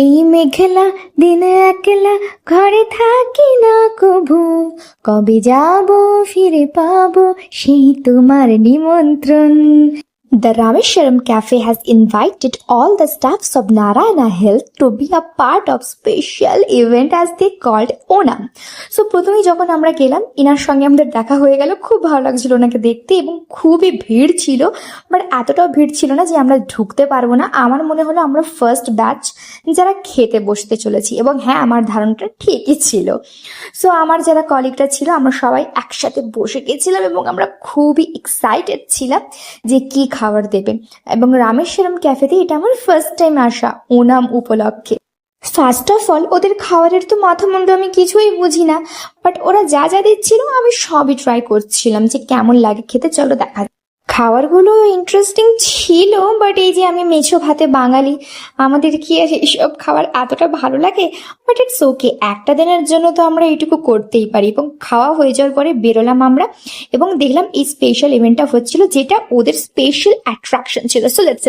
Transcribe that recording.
এই মেঘলা দিনে একলা ঘরে থাকি না কভু, কবে যাব ফিরে পাবো সেই তোমার নিমন্ত্রণ। The Rameshwaram Cafe has invited all the staffs of Narayana Health to be a part of special event as they called Onam. So প্রথমেই যখন আমরা গেলাম ইনার সঙ্গে আমাদের দেখা হয়ে গেল, খুব ভালো লাগছিল ওনাকে দেখতে এবং খুবই ভিড় ছিল, বাট এতটাও ভিড় ছিল না যে আমরা ঢুকতে পারবো না। আমার মনে হলো আমরা ফার্স্ট ব্যাচ যারা খেতে বসতে চলেছি, এবং হ্যাঁ আমার ধারণাটা ঠিকই ছিল। সো আমার যারা কলিগরা ছিল আমরা সবাই একসাথে বসে গেছিলাম এবং আমরা খুবই এক্সাইটেড ছিলাম যে কি খাবার দেবে। এবং রামেশ্বরম ক্যাফেতে এটা আমার ফার্স্ট টাইম আসা ওনাম উপলক্ষে। ফার্স্ট অফ অল ওদের খাবারের তো মাথা মুন্ডু আমি কিছুই বুঝি না, বাট ওরা যা যা দিচ্ছিল আমি সবই ট্রাই করছিলাম যে কেমন লাগে খেতে। চলো দেখা যাক। খাবারগুলো ইন্টারেস্টিং ছিল, বাট এই যে আমি মেছো ভাতে বাঙালি, আমাদের কি আর এইসব খাবার এতটা ভালো লাগে? বাট ইটস ওকে, একটা দিনের জন্য তো আমরা এইটুকু করতেই পারি। এবং খাওয়া হয়ে যাওয়ার পরে বেরোলাম আমরা এবং দেখলাম এই স্পেশাল ইভেন্টটা হচ্ছিল, যেটা ওদের স্পেশাল অ্যাট্রাকশন ছিল। So let's